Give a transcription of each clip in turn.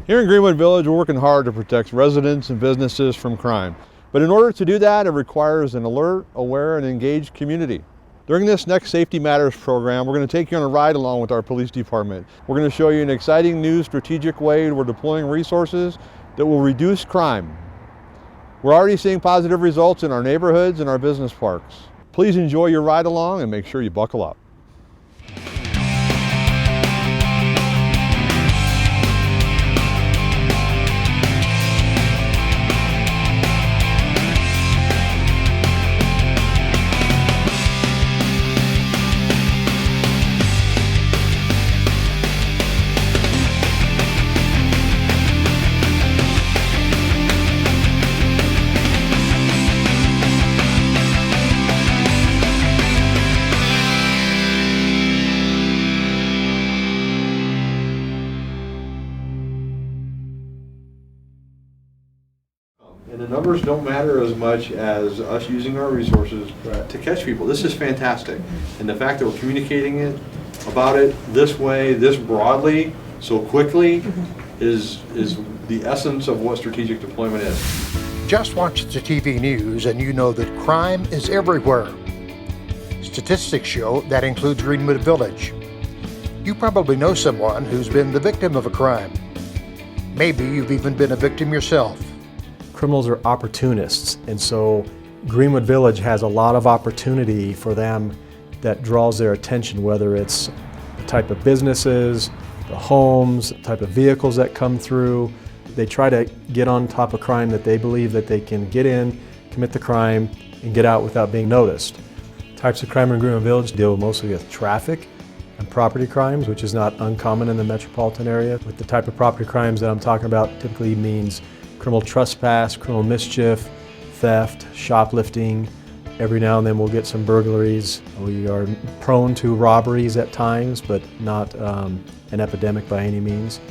Here in Greenwood Village, we're working hard to protect residents and businesses from crime. But in order to do that, it requires an alert, aware, and engaged community. During this next Safety Matters program, we're going to take you on a ride along with our police department. We're going to show you an exciting new strategic way we're deploying resources that will reduce crime. We're already seeing positive results in our neighborhoods and our business parks. Please enjoy your ride along and make sure you buckle up. And the numbers don't matter as much as us using our resources to catch people. This is fantastic. And the fact that we're communicating about it this way, this broadly, so quickly, is the essence of what strategic deployment is. Just watch the TV news and you know that crime is everywhere. Statistics show that includes Greenwood Village. You probably know someone who's been the victim of a crime. Maybe you've even been a victim yourself. Criminals are opportunists, and so Greenwood Village has a lot of opportunity for them that draws their attention, whether it's the type of businesses, the homes, the type of vehicles that come through. They try to get on top of crime that they believe that they can get in, commit the crime, and get out without being noticed. Types of crime in Greenwood Village deal mostly with traffic and property crimes, which is not uncommon in the metropolitan area. With the type of property crimes that I'm talking about typically means criminal trespass, criminal mischief, theft, shoplifting. Every now and then we'll get some burglaries. We are prone to robberies at times, but not an epidemic by any means.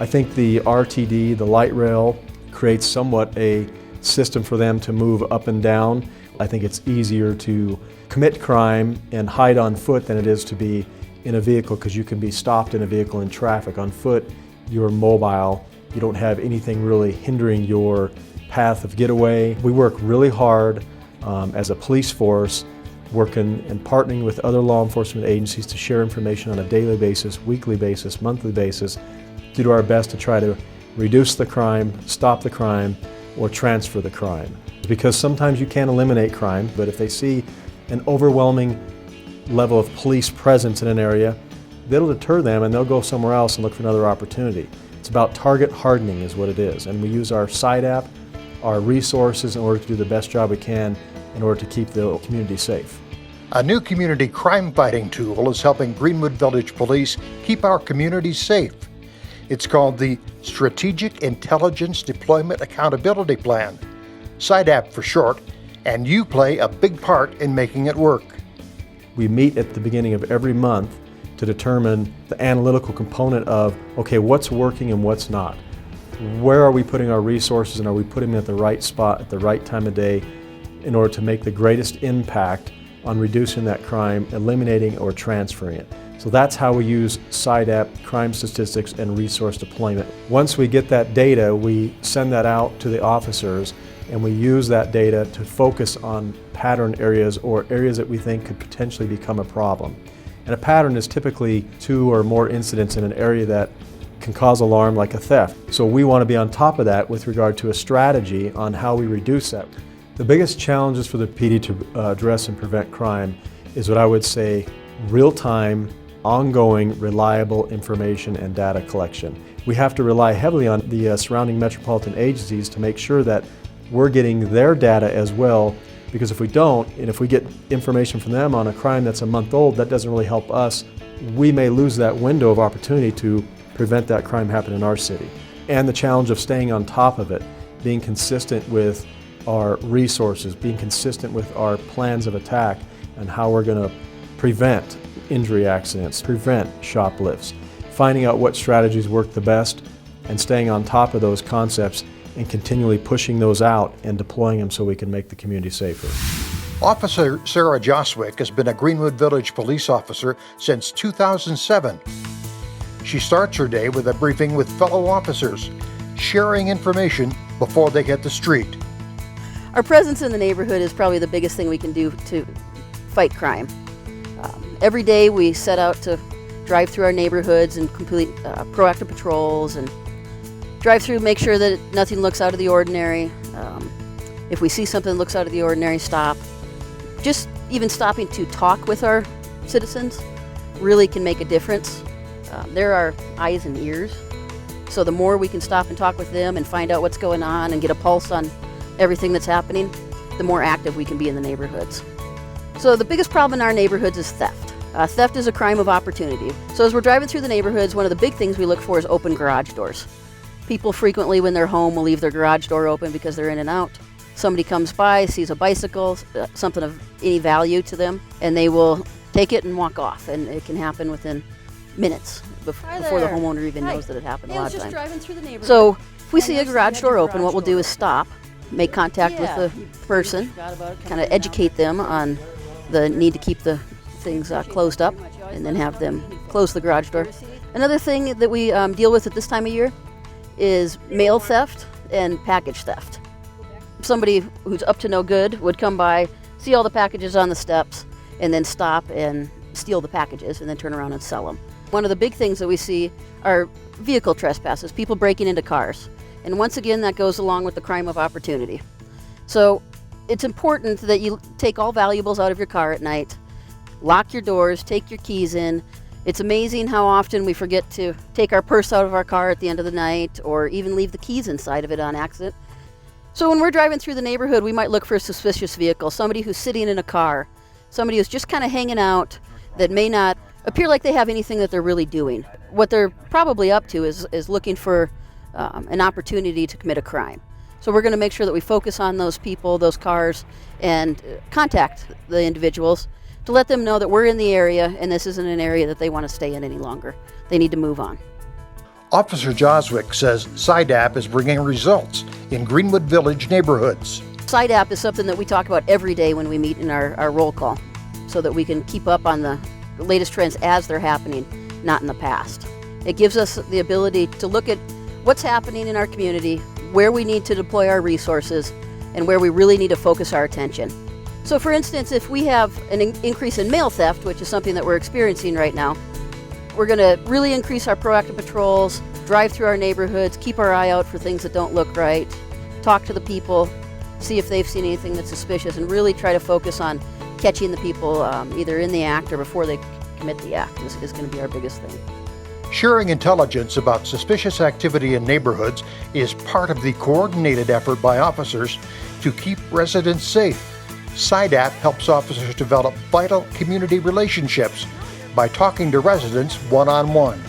I think the RTD, the light rail, creates somewhat a system for them to move up and down. I think it's easier to commit crime and hide on foot than it is to be in a vehicle, because you can be stopped in a vehicle in traffic. On foot, you're mobile. You don't have anything really hindering your path of getaway. We work really hard as a police force, working and partnering with other law enforcement agencies to share information on a daily basis, weekly basis, monthly basis, to do our best to try to reduce the crime, stop the crime, or transfer the crime. Because sometimes you can't eliminate crime, but if they see an overwhelming level of police presence in an area, that'll deter them and they'll go somewhere else and look for another opportunity. It's about target hardening is what it is, and we use our SiDAP, our resources, in order to do the best job we can in order to keep the community safe. A new community crime fighting tool is helping Greenwood Village Police keep our communities safe. It's called the Strategic Intelligence Deployment Accountability Plan, SiDAP for short, and you play a big part in making it work. We meet at the beginning of every month to determine the analytical component of, okay, what's working and what's not. Where are we putting our resources, and are we putting them at the right spot at the right time of day in order to make the greatest impact on reducing that crime, eliminating or transferring it. So that's how we use SiDAP, crime statistics, and resource deployment. Once we get that data, we send that out to the officers, and we use that data to focus on pattern areas or areas that we think could potentially become a problem. And a pattern is typically 2 or more incidents in an area that can cause alarm, like a theft. So we want to be on top of that with regard to a strategy on how we reduce that. The biggest challenges for the PD to address and prevent crime is what I would say real-time, ongoing, reliable information and data collection. We have to rely heavily on the surrounding metropolitan agencies to make sure that we're getting their data as well, because if we don't, and if we get information from them on a crime that's a month old, that doesn't really help us. We may lose that window of opportunity to prevent that crime happening in our city. And the challenge of staying on top of it, being consistent with our resources, being consistent with our plans of attack and how we're going to prevent injury accidents, prevent shoplifts, finding out what strategies work the best and staying on top of those concepts and continually pushing those out and deploying them so we can make the community safer. Officer Sarah Joswick has been a Greenwood Village police officer since 2007. She starts her day with a briefing with fellow officers, sharing information before they hit the street. Our presence in the neighborhood is probably the biggest thing we can do to fight crime. Every day we set out to drive through our neighborhoods and complete proactive patrols and drive through, make sure that nothing looks out of the ordinary. If we see something that looks out of the ordinary, stop. Just even stopping to talk with our citizens really can make a difference. They're our eyes and ears. So the more we can stop and talk with them and find out what's going on and get a pulse on everything that's happening, the more active we can be in the neighborhoods. So the biggest problem in our neighborhoods is theft. Theft is a crime of opportunity. So as we're driving through the neighborhoods, one of the big things we look for is open garage doors. People frequently, when they're home, will leave their garage door open because they're in and out. Somebody comes by, sees a bicycle, something of any value to them, and they will take it and walk off. And it can happen within minutes before the homeowner even knows that it happened a lot of times. Driving through the neighborhood. So if we see a garage door open, what we'll do is stop, make contact with the person, kind of educate them on the need to keep the things closed up, and then have them close the garage door. Another thing that we deal with at this time of year is mail theft and package theft. Somebody who's up to no good would come by, see all the packages on the steps, and then stop and steal the packages and then turn around and sell them. One of the big things that we see are vehicle trespasses, people breaking into cars. And once again, that goes along with the crime of opportunity. So it's important that you take all valuables out of your car at night, lock your doors, take your keys in. It's amazing how often we forget to take our purse out of our car at the end of the night, or even leave the keys inside of it on accident. So when we're driving through the neighborhood, we might look for a suspicious vehicle, somebody who's sitting in a car, somebody who's just kind of hanging out that may not appear like they have anything that they're really doing. What they're probably up to is looking for an opportunity to commit a crime. So we're going to make sure that we focus on those people, those cars, and contact the individuals to let them know that we're in the area and this isn't an area that they want to stay in any longer. They need to move on. Officer Joswick says SiDAP is bringing results in Greenwood Village neighborhoods. SiDAP is something that we talk about every day when we meet in our roll call, so that we can keep up on the latest trends as they're happening, not in the past. It gives us the ability to look at what's happening in our community, where we need to deploy our resources, and where we really need to focus our attention. So for instance, if we have an increase in mail theft, which is something that we're experiencing right now, we're going to really increase our proactive patrols, drive through our neighborhoods, keep our eye out for things that don't look right, talk to the people, see if they've seen anything that's suspicious, and really try to focus on catching the people either in the act or before they commit the act is going to be our biggest thing. Sharing intelligence about suspicious activity in neighborhoods is part of the coordinated effort by officers to keep residents safe. SiDAP helps officers develop vital community relationships by talking to residents one-on-one.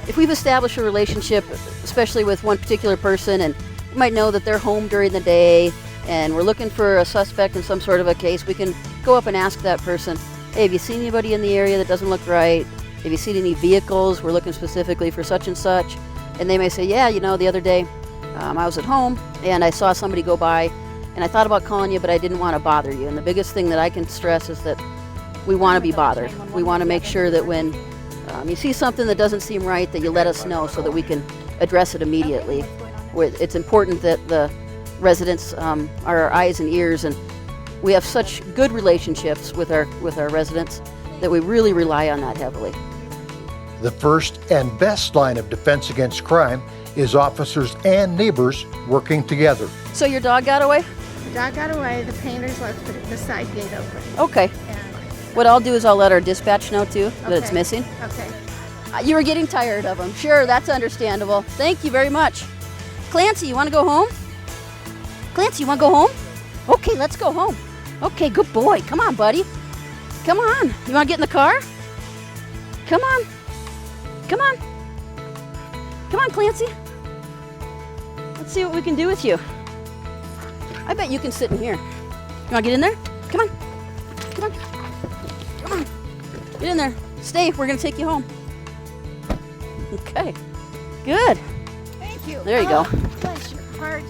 If we've established a relationship, especially with one particular person, and we might know that they're home during the day and we're looking for a suspect in some sort of a case, we can go up and ask that person, hey, have you seen anybody in the area that doesn't look right? Have you seen any vehicles? We're looking specifically for such and such. And they may say, yeah, you know, the other day I was at home and I saw somebody go by and I thought about calling you, but I didn't want to bother you. And the biggest thing that I can stress is that we want to be bothered. We want to make sure that when you see something that doesn't seem right, that you let us know so that we can address it immediately. It's important that the residents are our eyes and ears, and we have such good relationships with our residents that we really rely on that heavily. The first and best line of defense against crime is officers and neighbors working together. So your dog got away? The dog got away. The painters left the side gate open. Okay. And What I'll do is I'll let our dispatch know too that it's missing. okay. You were getting tired of them. Sure, that's understandable. Thank you very much. Clancy, you want to go home? Clancy, you want to go home? Okay, let's go home. Okay, good boy. Come on, buddy. Come on. You want to get in the car? Come on. Come on. Come on, Clancy. Let's see what we can do with you. I bet you can sit in here. You want to get in there? Come on. Come on. Come on. Get in there. Stay. We're going to take you home. Okay. Good. Thank you. There you go. Bless your heart.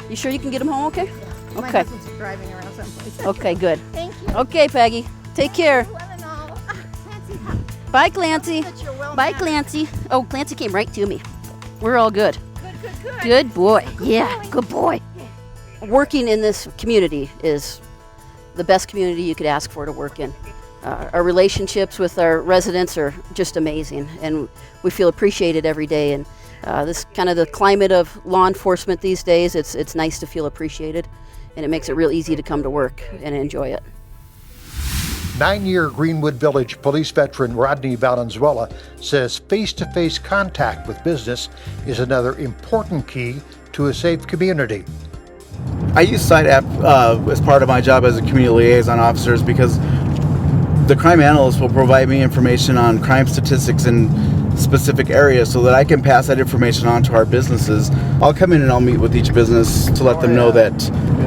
You sure you can get him home okay? My Okay. husband's driving around someplace. Okay, good. Thank you. Okay, Peggy. Take care. Well and all. Nancy, Bye, Clancy. Bye, Clancy. Oh, Clancy came right to me. We're all good. Good boy. Yeah, good boy. Working in this community is the best community you could ask for to work in. Our relationships with our residents are just amazing, and we feel appreciated every day. And this kind of the climate of law enforcement these days, it's nice to feel appreciated, and it makes it real easy to come to work and enjoy it. 9-year Greenwood Village police veteran Rodney Valenzuela says face-to-face contact with business is another important key to a safe community. I use SiDAP as part of my job as a community liaison officer because the crime analyst will provide me information on crime statistics in specific areas so that I can pass that information on to our businesses. I'll come in and I'll meet with each business to let them know that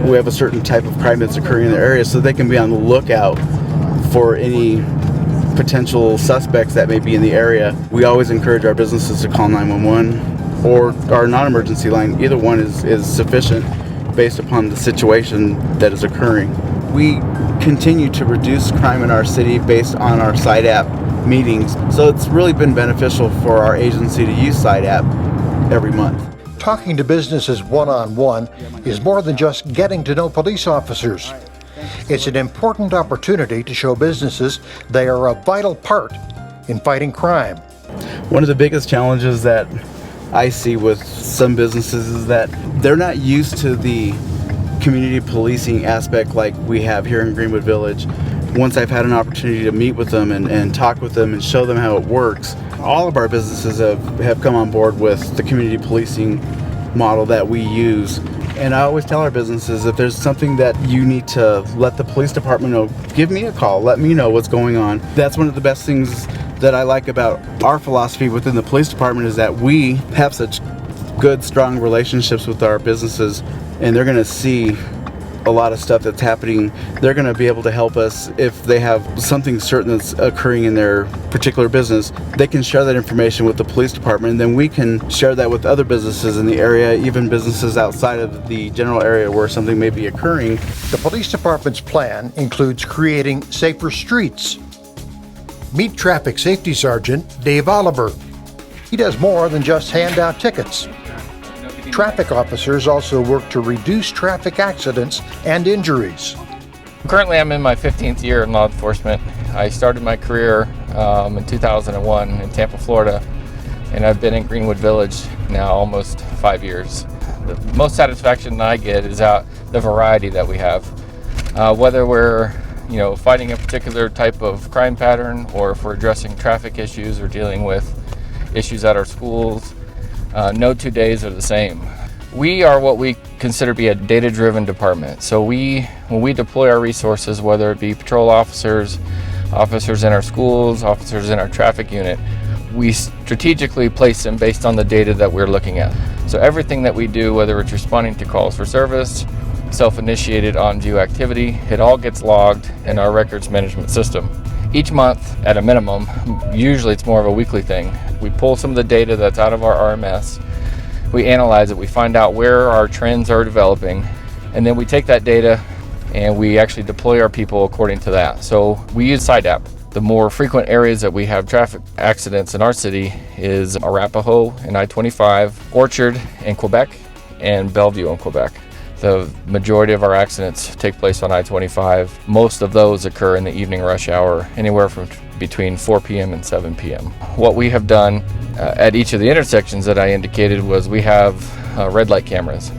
we have a certain type of crime that's occurring in their area so they can be on the lookout for any potential suspects that may be in the area. We always encourage our businesses to call 911 or our non-emergency line. Either one is sufficient based upon the situation that is occurring. We continue to reduce crime in our city based on our SiDAP meetings. So it's really been beneficial for our agency to use SiDAP every month. Talking to businesses one-on-one is more than just getting to know police officers. It's an important opportunity to show businesses they are a vital part in fighting crime. One of the biggest challenges that I see with some businesses is that they're not used to the community policing aspect like we have here in Greenwood Village. Once I've had an opportunity to meet with them and talk with them and show them how it works, all of our businesses have come on board with the community policing model that we use. And I always tell our businesses, if there's something that you need to let the police department know, give me a call, let me know what's going on. That's one of the best things that I like about our philosophy within the police department is that we have such good, strong relationships with our businesses, and they're gonna see a lot of stuff that's happening. They're going to be able to help us if they have something certain that's occurring in their particular business. They can share that information with the police department, and then we can share that with other businesses in the area, even businesses outside of the general area where something may be occurring. The police department's plan includes creating safer streets. Meet Traffic Safety Sergeant Dave Oliver. He does more than just hand out tickets. Traffic officers also work to reduce traffic accidents and injuries. Currently, I'm in my 15th year in law enforcement. I started my career in 2001 in Tampa, Florida, and I've been in Greenwood Village now almost 5 years. The most satisfaction that I get is out the variety that we have. Whether we're fighting a particular type of crime pattern, or if we're addressing traffic issues or dealing with issues at our schools, no 2 days are the same. We are what we consider to be a data-driven department. So when we deploy our resources, whether it be patrol officers, officers in our schools, officers in our traffic unit, we strategically place them based on the data that we're looking at. So everything that we do, whether it's responding to calls for service, self-initiated on-view activity, it all gets logged in our records management system. Each month, at a minimum, usually it's more of a weekly thing, we pull some of the data that's out of our RMS, we analyze it, we find out where our trends are developing, and then we take that data and we actually deploy our people according to that. So we use SiDAP. The more frequent areas that we have traffic accidents in our city is Arapahoe and I-25, Orchard in Quebec, and Bellevue in Quebec. The majority of our accidents take place on I-25. Most of those occur in the evening rush hour, anywhere from between 4 p.m. and 7 p.m. What we have done at each of the intersections that I indicated was we have red light cameras.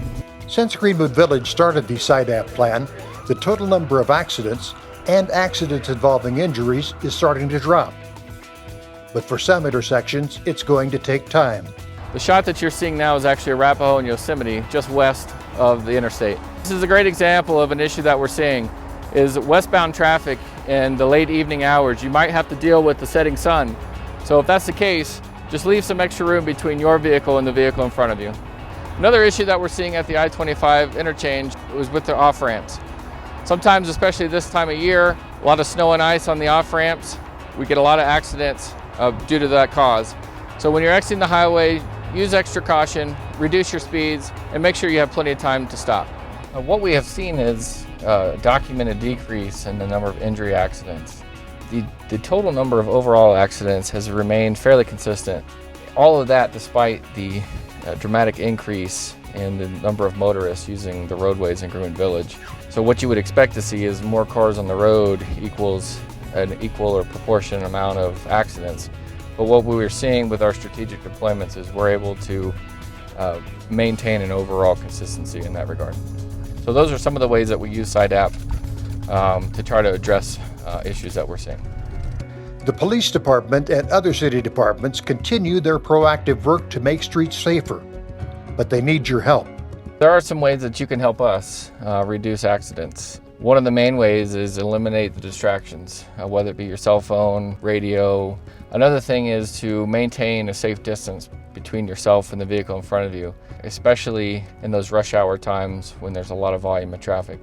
Since Greenwood Village started the SiDAP plan, the total number of accidents and accidents involving injuries is starting to drop. But for some intersections, it's going to take time. The shot that you're seeing now is actually Arapahoe and Yosemite, just west of the interstate. This is a great example of an issue that we're seeing, is westbound traffic in the late evening hours. You might have to deal with the setting sun. So if that's the case, just leave some extra room between your vehicle and the vehicle in front of you. Another issue that we're seeing at the I-25 interchange was with the off-ramps. Sometimes, especially this time of year, a lot of snow and ice on the off-ramps. We get a lot of accidents due to that cause. So when you're exiting the highway, use extra caution, reduce your speeds, and make sure you have plenty of time to stop. What we have seen is a documented decrease in the number of injury accidents. The total number of overall accidents has remained fairly consistent. All of that despite the dramatic increase in the number of motorists using the roadways in Greenwood Village. So what you would expect to see is more cars on the road equals an equal or proportionate amount of accidents. But what we were seeing with our strategic deployments is we're able to maintain an overall consistency in that regard. So those are some of the ways that we use SiDAP to try to address issues that we're seeing. The police department and other city departments continue their proactive work to make streets safer, but they need your help. There are some ways that you can help us reduce accidents. One of the main ways is eliminate the distractions, whether it be your cell phone, radio. Another thing is to maintain a safe distance between yourself and the vehicle in front of you, especially in those rush hour times when there's a lot of volume of traffic.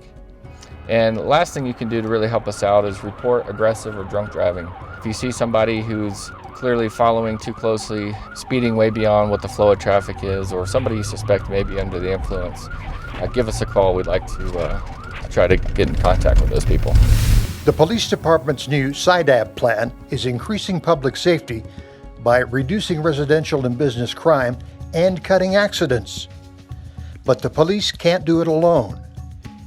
And the last thing you can do to really help us out is report aggressive or drunk driving. If you see somebody who's clearly following too closely, speeding way beyond what the flow of traffic is, or somebody you suspect may be under the influence, give us a call. We'd like to try to get in contact with those people. The police department's new SiDAP plan is increasing public safety by reducing residential and business crime and cutting accidents. But the police can't do it alone.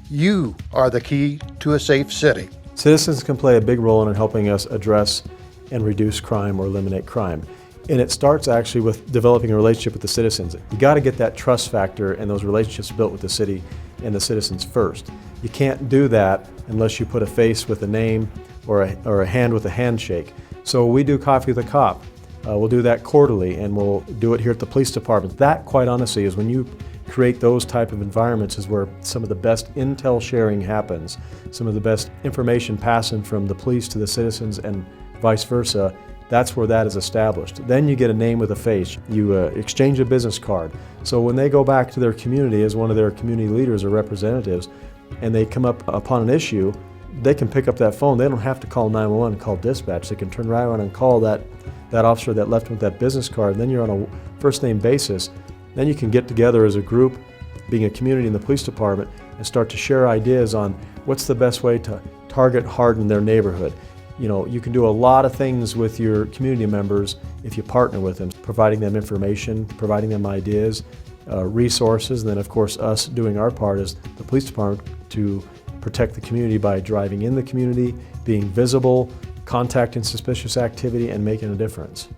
You are the key to a safe city. Citizens can play a big role in helping us address and reduce crime or eliminate crime. And it starts actually with developing a relationship with the citizens. You got to get that trust factor and those relationships built with the city and the citizens first. You can't do that unless you put a face with a name or a hand with a handshake. So we do Coffee with a Cop. We'll do that quarterly, and we'll do it here at the police department. That, quite honestly, is when you create those type of environments is where some of the best intel sharing happens, some of the best information passing from the police to the citizens and vice versa. That's where that is established. Then you get a name with a face. You exchange a business card. So when they go back to their community as one of their community leaders or representatives, and they come up upon an issue, they can pick up that phone. They don't have to call 911 and call dispatch. They can turn right around and call that officer that left with that business card. And then you're on a first name basis. Then you can get together as a group, being a community in the police department, and start to share ideas on what's the best way to target harden their neighborhood. You know, you can do a lot of things with your community members if you partner with them, providing them information, providing them ideas, resources, and then of course us doing our part as the police department to protect the community by driving in the community, being visible, contacting suspicious activity, and making a difference.